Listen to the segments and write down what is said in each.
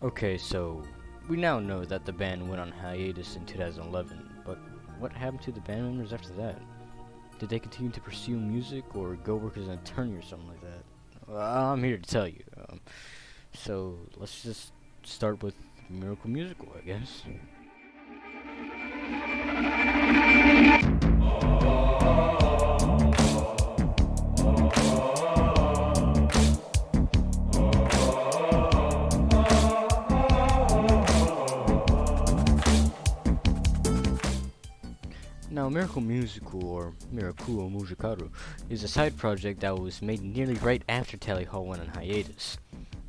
Okay, so we now know that the band went on hiatus in 2011, but what happened to the band members after that? Did they continue to pursue music or go work as an attorney or something like that? Well, I'm here to tell you. So let's just start with Miracle Musical, I guess. Now, Miracle Musical, or Miraculo Musicaru, is a side project that was made nearly right after Tally Hall went on hiatus.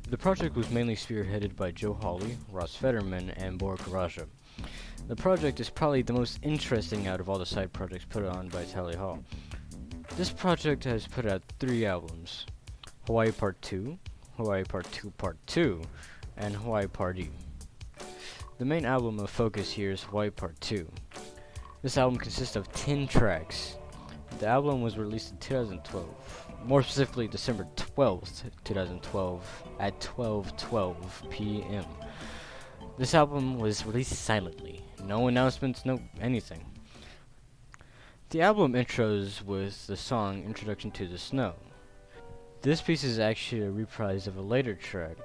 The project was mainly spearheaded by Joe Hawley, Ross Fetterman, and Boric Raja. The project is probably the most interesting out of all the side projects put on by Tally Hall. This project has put out 3 albums: Hawaii Part 2, Hawaii Part 2 Part 2, and Hawaii Partii. The main album of focus here is Hawaii Part 2. This album consists of 10 tracks. The album was released in 2012, more specifically December 12th, 2012 at 12:12 p.m. This album was released silently. No announcements, no anything. The album intros with the song Introduction to the Snow. This piece is actually a reprise of a later track.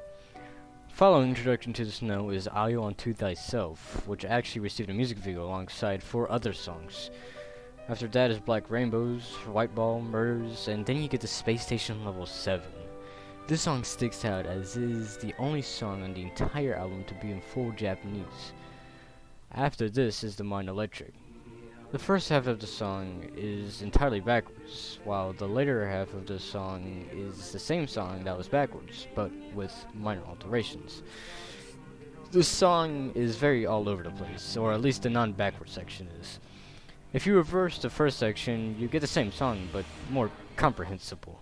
Following Introduction to the Snow is Ayo Onto Thyself, which actually received a music video alongside 4 other songs. After that is Black Rainbows, White Ball, Murders, and then you get to Space Station Level 7. This song sticks out as it is the only song on the entire album to be in full Japanese. After this is The Mind Electric. The first half of the song is entirely backwards, while the later half of the song is the same song that was backwards, but with minor alterations. This song is very all over the place, or at least the non-backward section is. If you reverse the first section, you get the same song, but more comprehensible.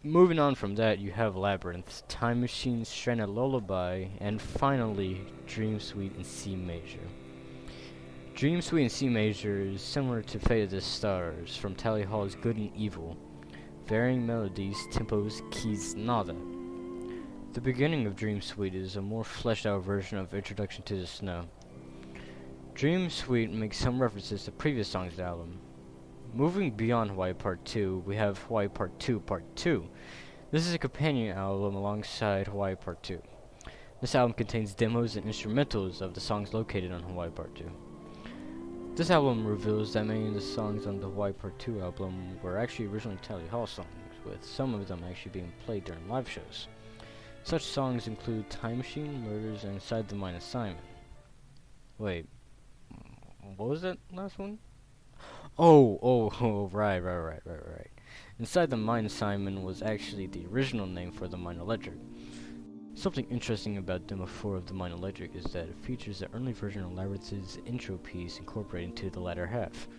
Moving on from that, you have Labyrinth, Time Machine, Stranded Lullaby, and finally, Dream Suite in C major. Dream Suite in C major is similar to Fate of the Stars from Tally Hall's Good and Evil, varying melodies, tempos, keys, nada. The beginning of Dream Suite is a more fleshed out version of Introduction to the Snow. Dream Suite makes some references to previous songs of the album. Moving beyond Hawaii Part 2, we have Hawaii Part 2 Part 2. This is a companion album alongside Hawaii Part 2. This album contains demos and instrumentals of the songs located on Hawaii Part 2. This album reveals that many of the songs on the Hawaii Part 2 album were actually originally Tally Hall songs, with some of them actually being played during live shows. Such songs include Time Machine, Murders, and Inside the Mind Assignment. Wait, what was that last one? Oh, right. Inside the Mind Assignment was actually the original name for the Mind Electric. Something interesting about Demo 4 of the Mind Electric is that it features the early version of Labyrinth's intro piece incorporated into the latter half.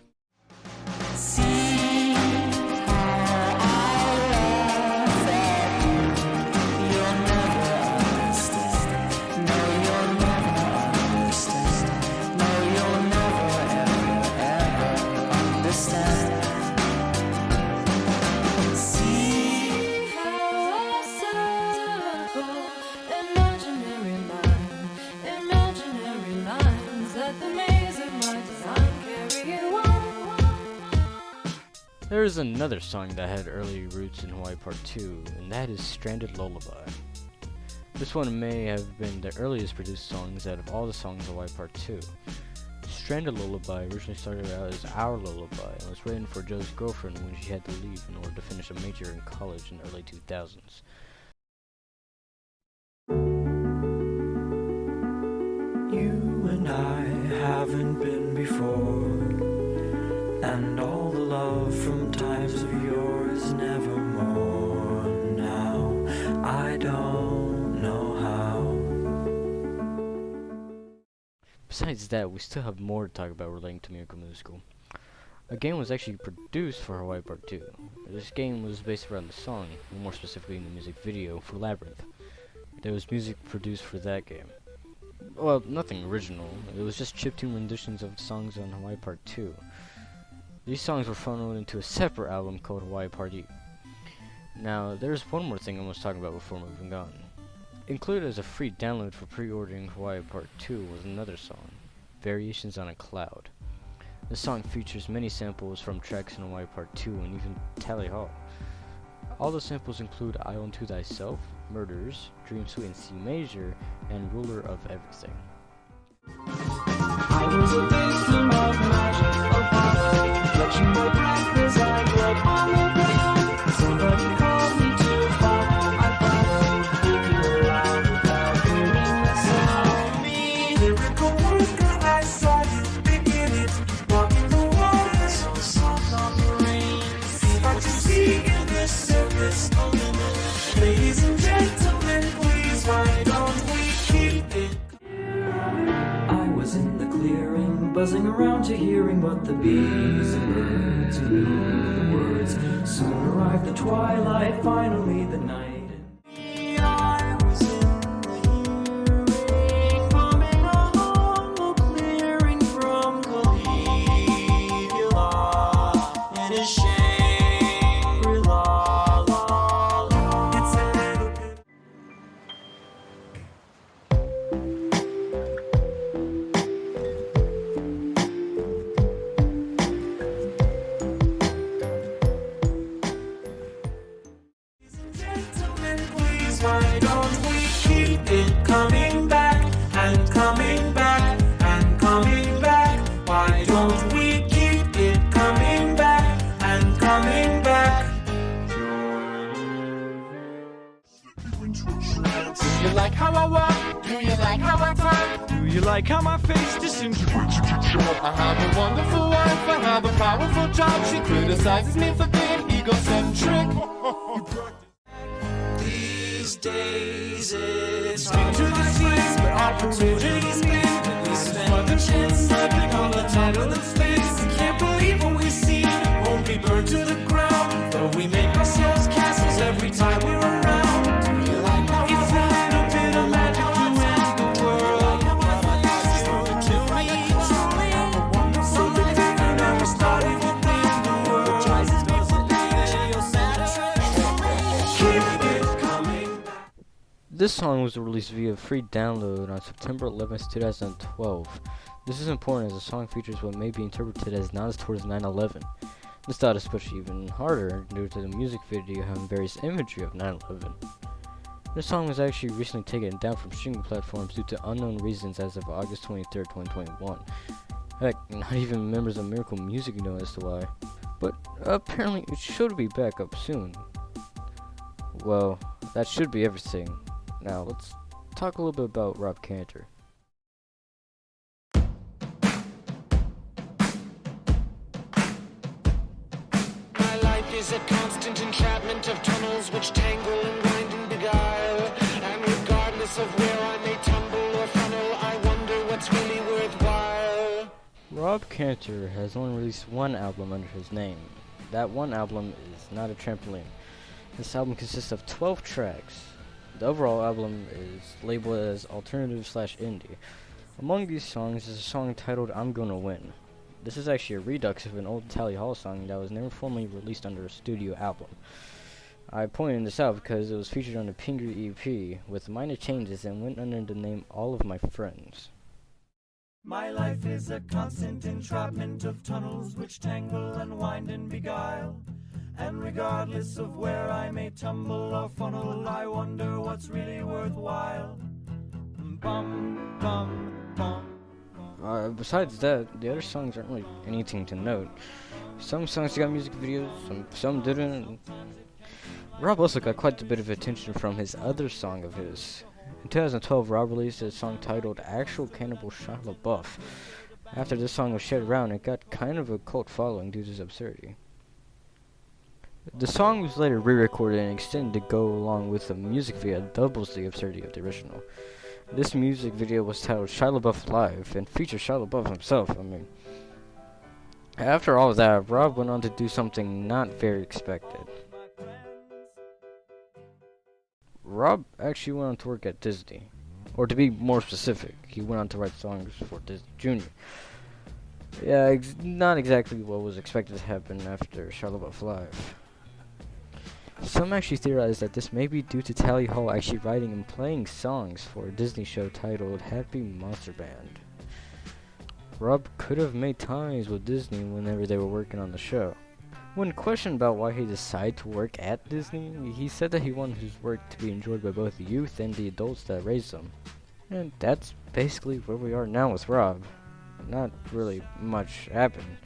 There is another song that had early roots in Hawaii Part 2, and that is Stranded Lullaby. This one may have been the earliest produced songs out of all the songs of Hawaii Part 2. Stranded Lullaby originally started out as Our Lullaby and was written for Joe's girlfriend when she had to leave in order to finish a major in college in the early 2000s. You and I haven't been before, and all the love from times of yore is nevermore. Now I don't know how. Besides that, we still have more to talk about relating to Miracle Musical. A game was actually produced for Hawaii Part 2. This game was based around the song, or more specifically in the music video for Labyrinth. There was music produced for that game. Well, nothing original. It was just chiptune renditions of songs on Hawaii Part 2. These songs were funneled into a separate album called Hawaii Partii. Now, there's one more thing I must talk about before moving on. Included as a free download for pre-ordering Hawaii Part 2 was another song, Variations on a Cloud. The song features many samples from tracks in Hawaii Part 2 and even Tally Hall. All the samples include Island to Thyself, Murders, Dream Suite in C Major, and Ruler of Everything. I was a victim of magic, of power, clutching my breath as I broke on the ground. Somebody called me to follow. I followed, thinking aloud without hearing the sound. Me, lyrical worker, I saw you begin it, walking the water so soft on the rain. See what you see in this surface illumination. Ladies and gentlemen, please, why don't we keep it? I was in the clearing, buzzing around to hearing what the bees and birds who knew the words. Soon arrived the twilight, finally the night. I was in the hearing, coming along the clearing from Caligula. It is Shangri-La, la, la. It's a little bit. Gentlemen, please, why don't we keep it coming back and coming back and coming back? Why don't we keep it coming back and coming back? Do you like how I walk? Do you like how I talk? Do you like how my face disintegrates? I have a wonderful wife, I have a powerful job. She criticizes me for being egocentric. These days it's been to the seas, but opportunities been. We spend the chance living on the top of the space. Can't believe what we see won't be burned to the ground. Though we make ourselves castles every time we're around. Do you like how it's a little bit of magic to end the world? To me, truly, something that never started within the world. Keep it coming back. This song was released via free download on September 11th, 2012. This is important as the song features what may be interpreted as nods towards 9/11. This thought is pushed even harder due to the music video having various imagery of 9/11. This song was actually recently taken down from streaming platforms due to unknown reasons as of August 23rd, 2021. Heck, not even members of Miracle Music know as to why. But apparently it should be back up soon. Well, that should be everything. Now let's talk a little bit about Rob Cantor. My life is a constant entrapment of tunnels which tangle and wind and beguile. And regardless of where I may tumble or funnel, I wonder what's really worthwhile. Rob Cantor has only released one album under his name. That one album is Not a Trampoline. This album consists of 12 tracks. The overall album is labeled as alternative/indie. Among these songs is a song titled I'm Gonna Win. This is actually a redux of an old Tally Hall song that was never formally released under a studio album. I pointed this out because it was featured on the Pinger EP with minor changes and went under the name All of My Friends. My life is a constant entrapment of tunnels which tangle and wind and beguile. And regardless of where I may tumble or funnel, I wonder what's really worthwhile. Bum, bum, bum. Besides that, the other songs aren't really anything to note. Some songs got music videos, some didn't. Rob also got quite a bit of attention from his other song of his. In 2012, Rob released a song titled Actual Cannibal Shia LaBeouf. After this song was shared around, it got kind of a cult following due to its absurdity. The song was later re-recorded and extended to go along with a music video that doubles the absurdity of the original. This music video was titled Shia LaBeouf Live and featured Shia LaBeouf himself. After all of that, Rob went on to do something not very expected. Rob actually went on to work at Disney. Or to be more specific, he went on to write songs for Disney Jr. Yeah, not exactly what was expected to happen after Shia LaBeouf Live. Some actually theorize that this may be due to Tally Hall actually writing and playing songs for a Disney show titled Happy Monster Band. Rob could have made ties with Disney whenever they were working on the show. When questioned about why he decided to work at Disney, he said that he wanted his work to be enjoyed by both the youth and the adults that raised him. And that's basically where we are now with Rob. Not really much happened.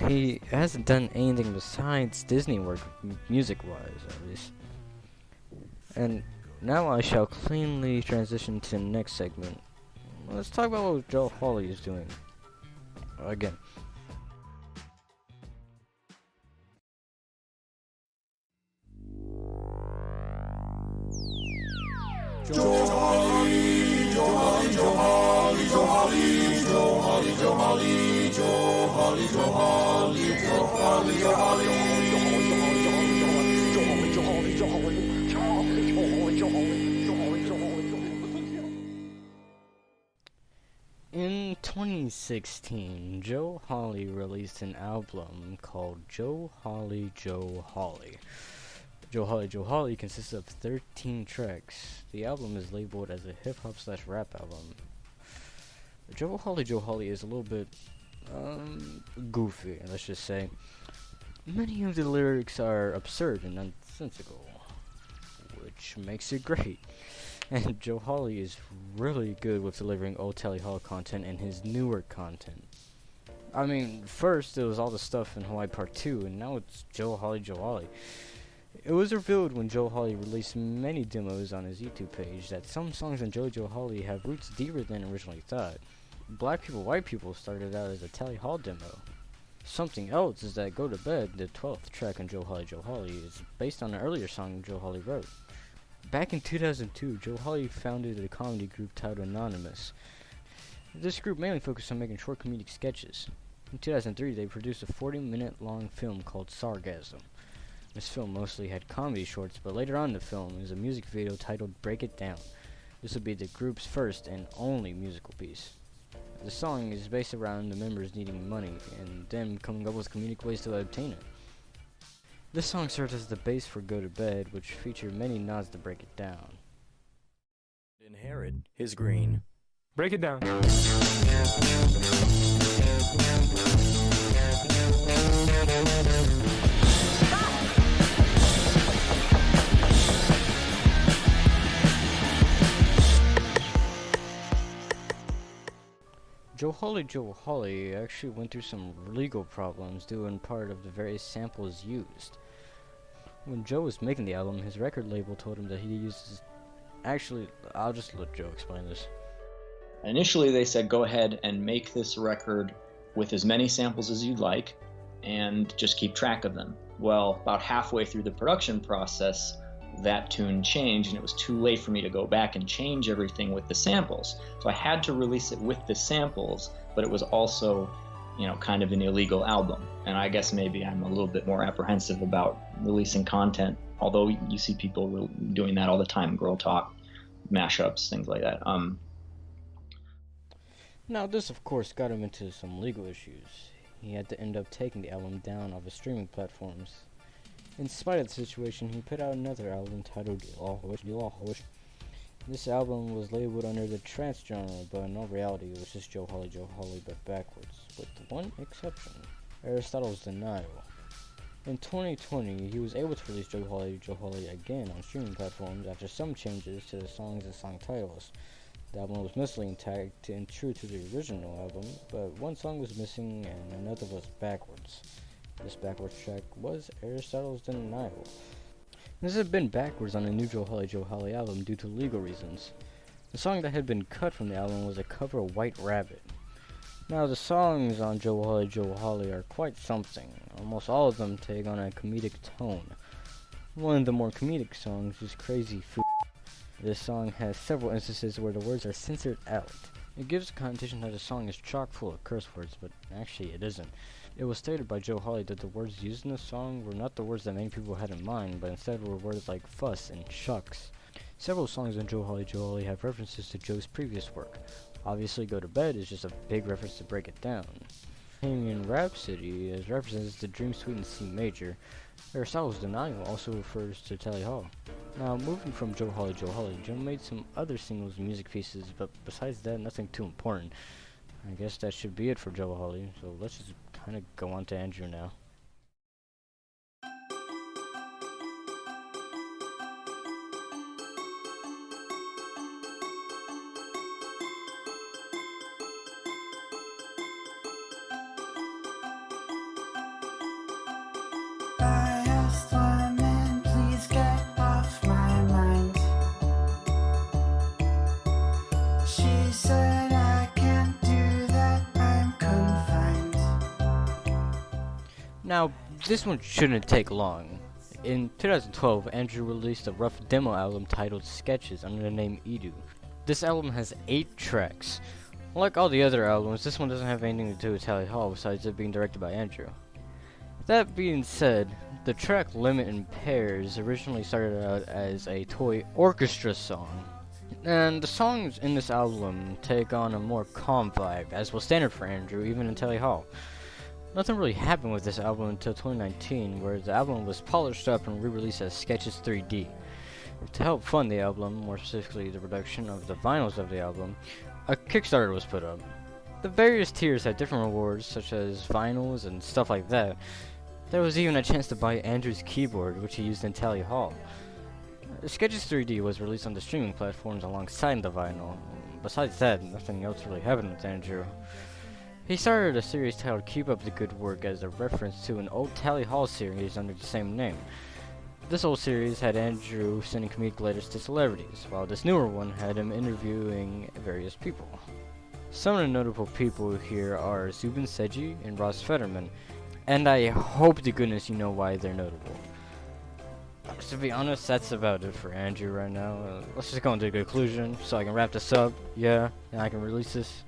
He hasn't done anything besides Disney work, music-wise at least. And now I shall cleanly transition to the next segment. Let's talk about what Joe Hawley is doing. Again. In 2016, Joe Hawley released an album called Joe Hawley, Joe Hawley. Joe Hawley, Joe Hawley consists of 13 tracks. The album is labeled as a hip-hop / rap album. Joe Hawley is a little bit, goofy, let's just say. Many of the lyrics are absurd and nonsensical, which makes it great. And Joe Hawley is really good with delivering old Tally Hall content and his newer content. I mean, first it was all the stuff in Hawaii Part 2, and now it's Joe Hawley, Joe Hawley. It was revealed when Joe Hawley released many demos on his YouTube page that some songs on Joe Hawley have roots deeper than originally thought. Black People, White People started out as a Tally Hall demo. Something else is that Go to Bed, the 12th track on Joe Hawley, is based on an earlier song Joe Hawley wrote. Back in 2002, Joe Hawley founded a comedy group titled Anonymous. This group mainly focused on making short comedic sketches. In 2003, they produced a 40-minute long film called Sargasm. This film mostly had comedy shorts, but later on in the film is a music video titled Break It Down. This would be the group's first and only musical piece. The song is based around the members needing money and them coming up with comedic ways to obtain it. This song serves as the base for Go to Bed, which featured many nods to Break It Down. Inherit his green. Break it down. Joe Hawley actually went through some legal problems due in part of the various samples used. When Joe was making the album, his record label told him that he uses... Actually, I'll just let Joe explain this. Initially, they said, go ahead and make this record with as many samples as you'd like, and just keep track of them. Well, about halfway through the production process, that tune changed, and it was too late for me to go back and change everything with the samples. So I had to release it with the samples, but it was also, kind of an illegal album. And I guess maybe I'm a little bit more apprehensive about releasing content, although you see people doing that all the time, girl talk, mashups, things like that. Now, this of course got him into some legal issues. He had to end up taking the album down off his streaming platforms. In spite of the situation, he put out another album titled Lullaby. This album was labeled under the trance genre, but in all reality it was just Joe Hawley but backwards, with one exception, Aristotle's Denial. In 2020, he was able to release Joe Hawley again on streaming platforms after some changes to the songs and song titles. The album was mostly intact and true to the original album, but one song was missing and another was backwards. This backwards track was Aristotle's Denial. This had been backwards on the new Joe Hawley album due to legal reasons. The song that had been cut from the album was a cover of White Rabbit. Now, the songs on Joe Hawley are quite something. Almost all of them take on a comedic tone. One of the more comedic songs is Crazy Food. This song has several instances where the words are censored out. It gives a connotation that the song is chock full of curse words, but actually it isn't. It was stated by Joe Hawley that the words used in the song were not the words that many people had in mind, but instead were words like fuss and shucks. Several songs on Joe Hawley have references to Joe's previous work. Obviously, Go to Bed is just a big reference to Break It Down. Bohemian Rhapsody, as represents the Dream Suite in C major. Aristotle's Denial also refers to Tally Hall. Now, moving from Joe Hawley, Joe made some other singles and music pieces, but besides that, nothing too important. I guess that should be it for Joe Hawley, so let's just kind of go on to Andrew now. Now, this one shouldn't take long. In 2012, Andrew released a rough demo album titled Sketches under the name Edu. This album has 8 tracks. Like all the other albums, this one doesn't have anything to do with Tally Hall besides it being directed by Andrew. That being said, the track Limit and Pairs originally started out as a toy orchestra song. And the songs in this album take on a more calm vibe, as was standard for Andrew even in Tally Hall. Nothing really happened with this album until 2019, where the album was polished up and re-released as Sketches 3D. To help fund the album, more specifically the production of the vinyls of the album, a Kickstarter was put up. The various tiers had different rewards, such as vinyls and stuff like that. There was even a chance to buy Andrew's keyboard, which he used in Tally Hall. Sketches 3D was released on the streaming platforms alongside the vinyl. Besides that, nothing else really happened with Andrew. He started a series titled Keep Up the Good Work as a reference to an old Tally Hall series under the same name. This old series had Andrew sending comedic letters to celebrities, while this newer one had him interviewing various people. Some of the notable people here are Zubin Seji and Ross Fetterman, and I hope to goodness you know why they're notable. To be honest, that's about it for Andrew right now. Let's just go into a conclusion so I can wrap this up. Yeah, and I can release this.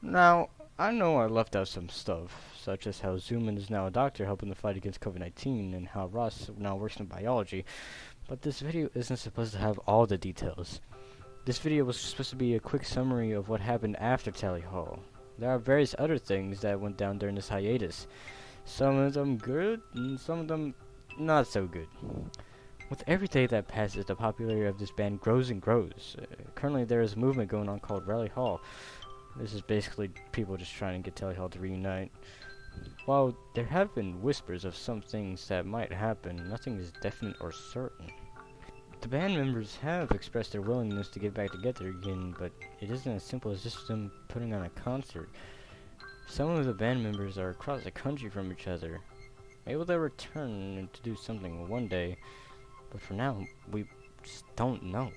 Now, I know I left out some stuff, such as how Zuman is now a doctor helping the fight against COVID-19, and how Ross now works in biology, but this video isn't supposed to have all the details. This video was supposed to be a quick summary of what happened after Tally Hall. There are various other things that went down during this hiatus. Some of them good, and some of them not so good. With every day that passes, the popularity of this band grows and grows. Currently there is a movement going on called Rally Hall. This is basically people just trying to get Tally Hall to reunite. While there have been whispers of some things that might happen, nothing is definite or certain. The band members have expressed their willingness to get back together again, but it isn't as simple as just them putting on a concert. Some of the band members are across the country from each other. Maybe they'll return to do something one day, but for now, we just don't know.